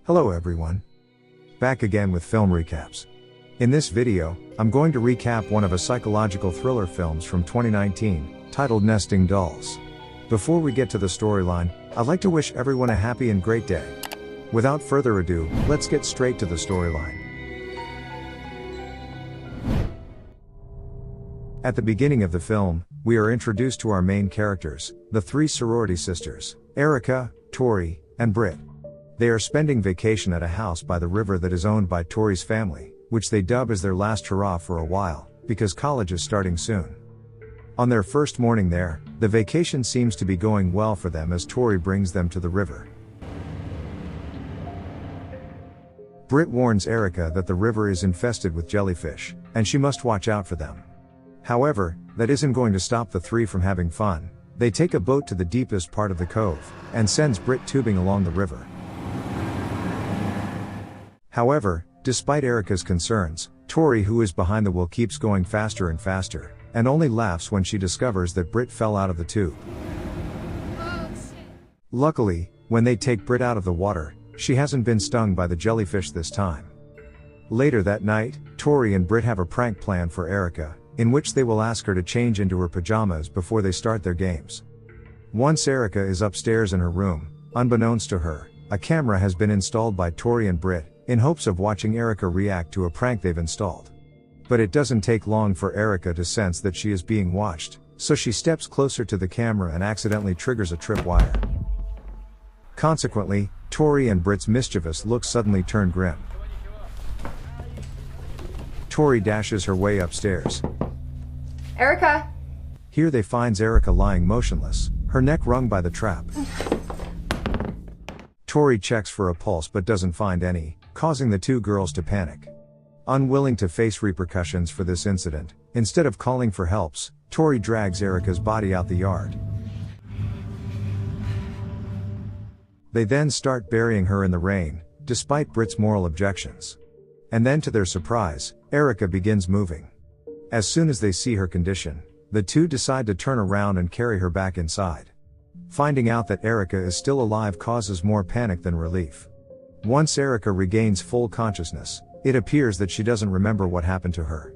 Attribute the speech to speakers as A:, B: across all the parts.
A: Hello everyone. Back again with film recaps. In this video, I'm going to recap one of a psychological thriller films from 2019, titled Nesting Dolls. Before we get to the storyline, I'd like to wish everyone a happy and great day. Without further ado, let's get straight to the storyline. At the beginning of the film, we are introduced to our main characters, the three sorority sisters, Erica, Tori, and Britt. They are spending vacation at a house by the river that is owned by Tori's family, which they dub as their last hurrah for a while, because college is starting soon. On their first morning there, the vacation seems to be going well for them as Tori brings them to the river. Britt warns Erica that the river is infested with jellyfish, and she must watch out for them. However, that isn't going to stop the three from having fun. They take a boat to the deepest part of the cove, and sends Britt tubing along the river. However, despite Erica's concerns, Tori, who is behind the wheel, keeps going faster and faster, and only laughs when she discovers that Britt fell out of the tube. Luckily, when they take Britt out of the water, she hasn't been stung by the jellyfish this time. Later that night, Tori and Britt have a prank plan for Erica, in which they will ask her to change into her pajamas before they start their games. Once Erica is upstairs in her room, unbeknownst to her, a camera has been installed by Tori and Britt, in hopes of watching Erica react to a prank they've installed. But it doesn't take long for Erica to sense that she is being watched, so she steps closer to the camera and accidentally triggers a tripwire. Consequently, Tori and Britt's mischievous looks suddenly turn grim. Tori dashes her way upstairs.
B: Erica!
A: Here they finds Erica lying motionless, her neck wrung by the trap. Tori checks for a pulse but doesn't find any, causing the two girls to panic. Unwilling to face repercussions for this incident, instead of calling for help, Tori drags Erica's body out the yard. They then start burying her in the rain, despite Britt's moral objections. And then to their surprise, Erica begins moving. As soon as they see her condition, the two decide to turn around and carry her back inside. Finding out that Erica is still alive causes more panic than relief. Once Erica regains full consciousness, it appears that she doesn't remember what happened to her.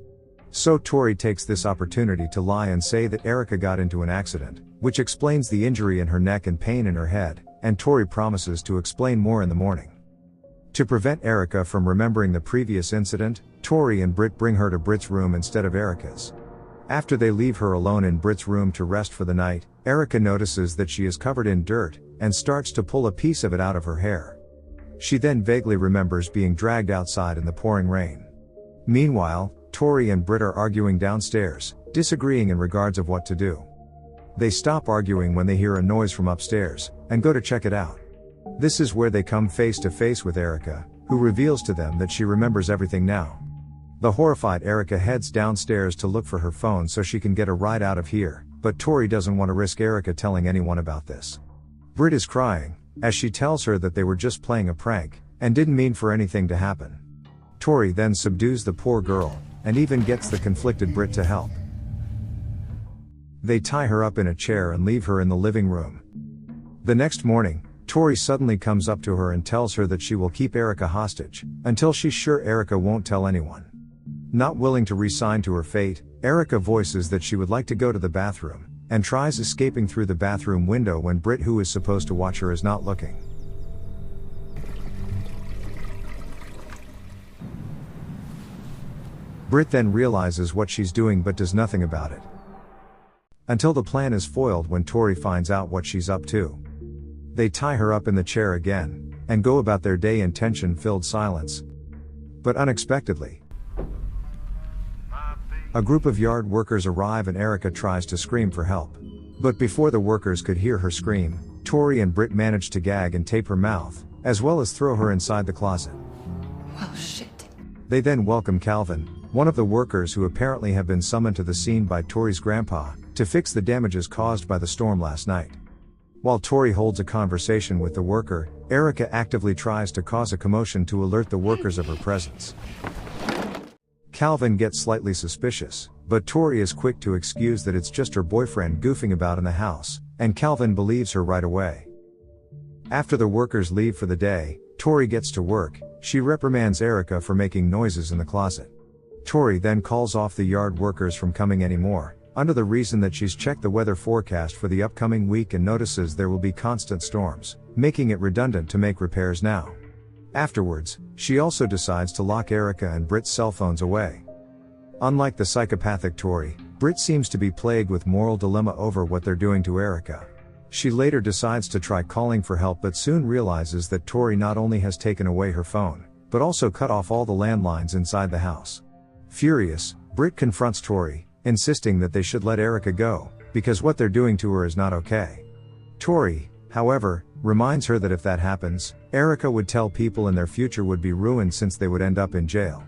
A: So Tori takes this opportunity to lie and say that Erica got into an accident, which explains the injury in her neck and pain in her head, and Tori promises to explain more in the morning. To prevent Erica from remembering the previous incident, Tori and Britt bring her to Britt's room instead of Erica's. After they leave her alone in Britt's room to rest for the night, Erica notices that she is covered in dirt, and starts to pull a piece of it out of her hair. She then vaguely remembers being dragged outside in the pouring rain. Meanwhile, Tori and Britt are arguing downstairs, disagreeing in regards of what to do. They stop arguing when they hear a noise from upstairs, and go to check it out. This is where they come face to face with Erica, who reveals to them that she remembers everything now. The horrified Erica heads downstairs to look for her phone so she can get a ride out of here, but Tori doesn't want to risk Erica telling anyone about this. Britt is crying, as she tells her that they were just playing a prank, and didn't mean for anything to happen. Tori then subdues the poor girl, and even gets the conflicted Britt to help. They tie her up in a chair and leave her in the living room. The next morning, Tori suddenly comes up to her and tells her that she will keep Erica hostage, until she's sure Erica won't tell anyone. Not willing to resign to her fate, Erica voices that she would like to go to the bathroom, and tries escaping through the bathroom window when Britt, who is supposed to watch her, is not looking. Britt then realizes what she's doing but does nothing about it. Until the plan is foiled when Tori finds out what she's up to. They tie her up in the chair again, and go about their day in tension-filled silence. But unexpectedly, a group of yard workers arrive and Erica tries to scream for help. But before the workers could hear her scream, Tori and Britt manage to gag and tape her mouth, as well as throw her inside the closet.
B: Well, shit.
A: They then welcome Calvin, one of the workers who apparently have been summoned to the scene by Tori's grandpa, to fix the damages caused by the storm last night. While Tori holds a conversation with the worker, Erica actively tries to cause a commotion to alert the workers of her presence. Calvin gets slightly suspicious, but Tori is quick to excuse that it's just her boyfriend goofing about in the house, and Calvin believes her right away. After the workers leave for the day, Tori gets to work. She reprimands Erica for making noises in the closet. Tori then calls off the yard workers from coming anymore, under the reason that she's checked the weather forecast for the upcoming week and notices there will be constant storms, making it redundant to make repairs now. Afterwards, she also decides to lock Erica and Britt's cell phones away. Unlike the psychopathic Tori, Britt seems to be plagued with moral dilemma over what they're doing to Erica. She later decides to try calling for help but soon realizes that Tori not only has taken away her phone, but also cut off all the landlines inside the house. Furious, Britt confronts Tori, insisting that they should let Erica go, because what they're doing to her is not okay. Tori, however, reminds her that if that happens, Erica would tell people and their future would be ruined since they would end up in jail.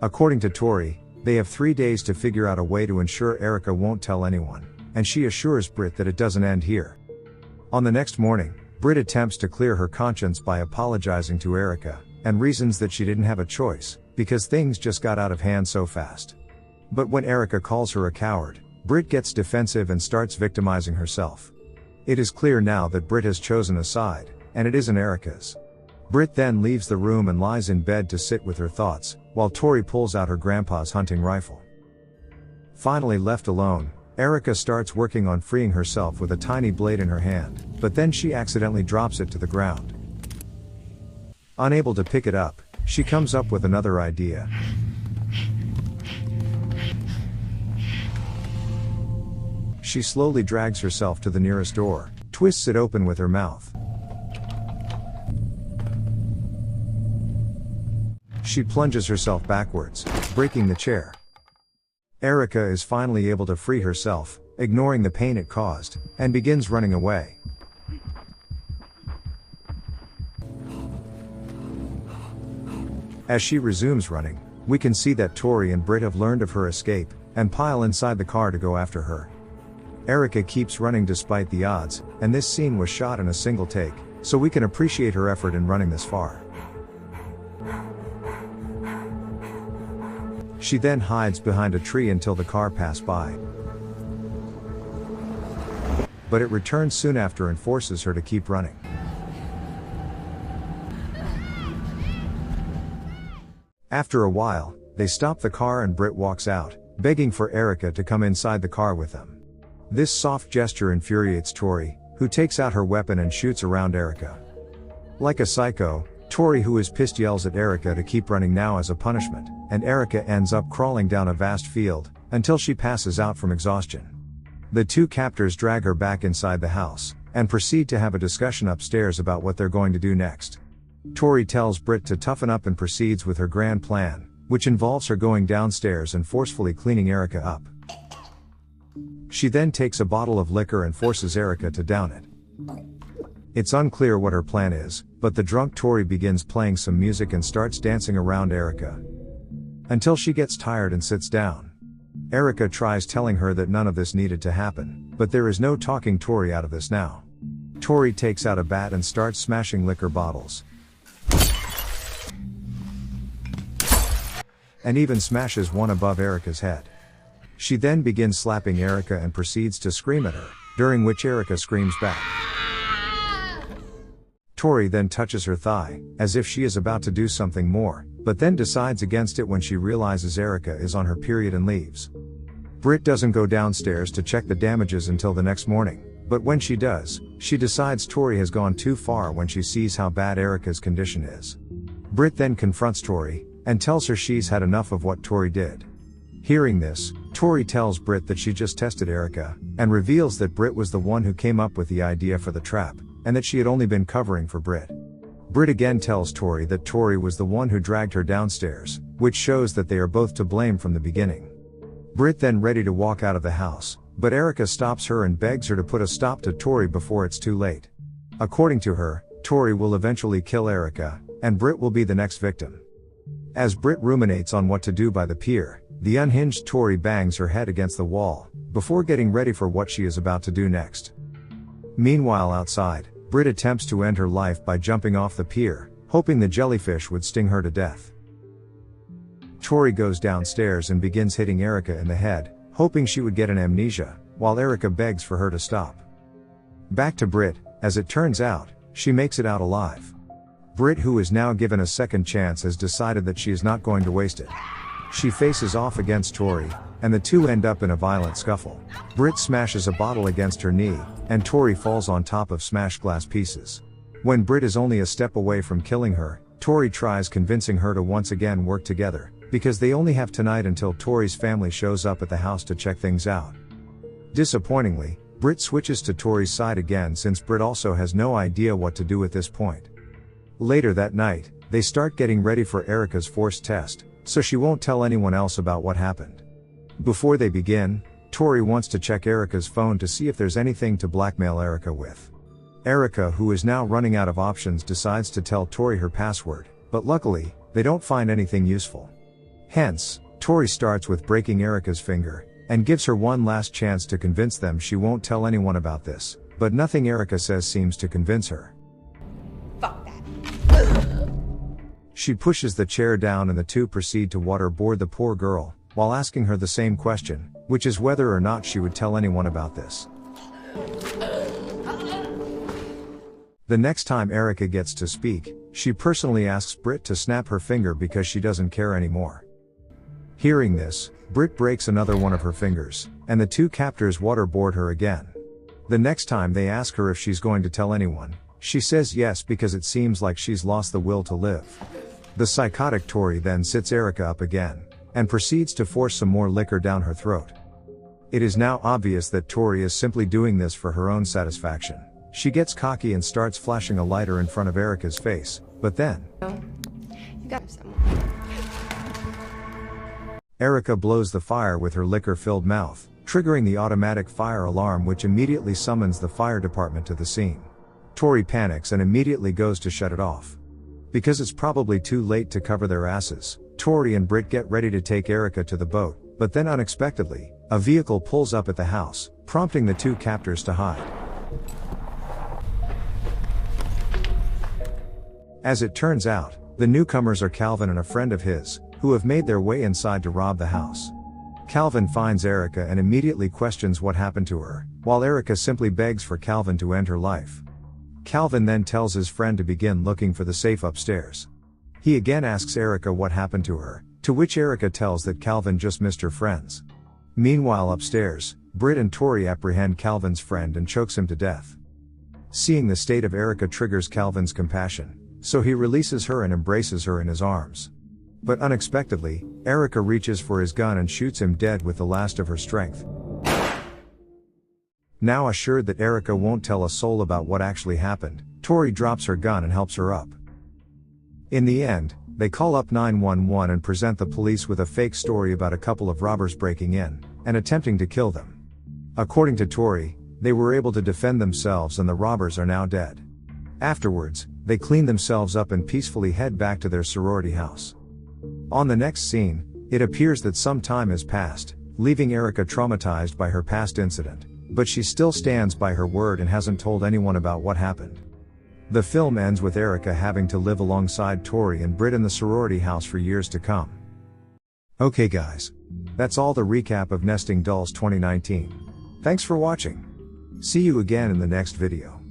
A: According to Tori, they have 3 days to figure out a way to ensure Erica won't tell anyone, and she assures Britt that it doesn't end here. On the next morning, Britt attempts to clear her conscience by apologizing to Erica, and reasons that she didn't have a choice, because things just got out of hand so fast. But when Erica calls her a coward, Britt gets defensive and starts victimizing herself. It is clear now that Britt has chosen a side, and it isn't Erica's. Britt then leaves the room and lies in bed to sit with her thoughts, while Tori pulls out her grandpa's hunting rifle. Finally left alone, Erica starts working on freeing herself with a tiny blade in her hand, but then she accidentally drops it to the ground. Unable to pick it up, she comes up with another idea. She slowly drags herself to the nearest door, twists it open with her mouth. She plunges herself backwards, breaking the chair. Erica is finally able to free herself, ignoring the pain it caused, and begins running away. As she resumes running, we can see that Tori and Britt have learned of her escape, and pile inside the car to go after her. Erica keeps running despite the odds, and this scene was shot in a single take, so we can appreciate her effort in running this far. She then hides behind a tree until the car passes by. But it returns soon after and forces her to keep running. After a while, they stop the car and Britt walks out, begging for Erica to come inside the car with them. This soft gesture infuriates Tori, who takes out her weapon and shoots around Erica. Like a psycho, Tori, who is pissed, yells at Erica to keep running now as a punishment, and Erica ends up crawling down a vast field, until she passes out from exhaustion. The two captors drag her back inside the house, and proceed to have a discussion upstairs about what they're going to do next. Tori tells Britt to toughen up and proceeds with her grand plan, which involves her going downstairs and forcefully cleaning Erica up. She then takes a bottle of liquor and forces Erica to down it. It's unclear what her plan is, but the drunk Tori begins playing some music and starts dancing around Erica, until she gets tired and sits down. Erica tries telling her that none of this needed to happen, but there is no talking Tori out of this now. Tori takes out a bat and starts smashing liquor bottles, and even smashes one above Erica's head. She then begins slapping Erica and proceeds to scream at her, during which Erica screams back. Tori then touches her thigh, as if she is about to do something more, but then decides against it when she realizes Erica is on her period and leaves. Britt doesn't go downstairs to check the damages until the next morning, but when she does, she decides Tori has gone too far when she sees how bad Erica's condition is. Britt then confronts Tori, and tells her she's had enough of what Tori did. Hearing this, Tori tells Britt that she just tested Erica, and reveals that Britt was the one who came up with the idea for the trap, and that she had only been covering for Britt. Britt again tells Tori that Tori was the one who dragged her downstairs, which shows that they are both to blame from the beginning. Britt then ready to walk out of the house, but Erica stops her and begs her to put a stop to Tori before it's too late. According to her, Tori will eventually kill Erica, and Britt will be the next victim. As Britt ruminates on what to do by the pier, the unhinged Tori bangs her head against the wall, before getting ready for what she is about to do next. Meanwhile outside, Britt attempts to end her life by jumping off the pier, hoping the jellyfish would sting her to death. Tori goes downstairs and begins hitting Erica in the head, hoping she would get an amnesia, while Erica begs for her to stop. Back to Britt, as it turns out, she makes it out alive. Britt, who is now given a second chance, has decided that she is not going to waste it. She faces off against Tori, and the two end up in a violent scuffle. Britt smashes a bottle against her knee, and Tori falls on top of smashed glass pieces. When Britt is only a step away from killing her, Tori tries convincing her to once again work together, because they only have tonight until Tori's family shows up at the house to check things out. Disappointingly, Britt switches to Tori's side again since Britt also has no idea what to do at this point. Later that night, they start getting ready for Erica's forced test, so she won't tell anyone else about what happened. Before they begin, Tori wants to check Erica's phone to see if there's anything to blackmail Erica with. Erica, who is now running out of options, decides to tell Tori her password, but luckily, they don't find anything useful. Hence, Tori starts with breaking Erica's finger, and gives her one last chance to convince them she won't tell anyone about this, but nothing Erica says seems to convince her.
B: Fuck that.
A: She pushes the chair down and the two proceed to waterboard the poor girl, while asking her the same question, which is whether or not she would tell anyone about this. The next time Erica gets to speak, she personally asks Britt to snap her finger because she doesn't care anymore. Hearing this, Britt breaks another one of her fingers, and the two captors waterboard her again. The next time they ask her if she's going to tell anyone, she says yes because it seems like she's lost the will to live. The psychotic Tori then sits Erica up again, and proceeds to force some more liquor down her throat. It is now obvious that Tori is simply doing this for her own satisfaction. She gets cocky and starts flashing a lighter in front of Erica's face, but then
B: You got someone.
A: Erica blows the fire with her liquor-filled mouth, triggering the automatic fire alarm, which immediately summons the fire department to the scene. Tori panics and immediately goes to shut it off. Because it's probably too late to cover their asses, Tori and Britt get ready to take Erica to the boat, but then unexpectedly, a vehicle pulls up at the house, prompting the two captors to hide. As it turns out, the newcomers are Calvin and a friend of his, who have made their way inside to rob the house. Calvin finds Erica and immediately questions what happened to her, while Erica simply begs for Calvin to end her life. Calvin then tells his friend to begin looking for the safe upstairs. He again asks Erica what happened to her, to which Erica tells that Calvin just missed her friends. Meanwhile upstairs, Britt and Tori apprehend Calvin's friend and chokes him to death. Seeing the state of Erica triggers Calvin's compassion, so he releases her and embraces her in his arms. But unexpectedly, Erica reaches for his gun and shoots him dead with the last of her strength. Now assured that Erica won't tell a soul about what actually happened, Tori drops her gun and helps her up. In the end, they call up 911 and present the police with a fake story about a couple of robbers breaking in and attempting to kill them. According to Tori, they were able to defend themselves and the robbers are now dead. Afterwards, they clean themselves up and peacefully head back to their sorority house. On the next scene, it appears that some time has passed, leaving Erica traumatized by her past incident, but she still stands by her word and hasn't told anyone about what happened. The film ends with Erica having to live alongside Tori and Britt in the sorority house for years to come. Okay guys. That's all the recap of Nesting Dolls 2019. Thanks for watching. See you again in the next video.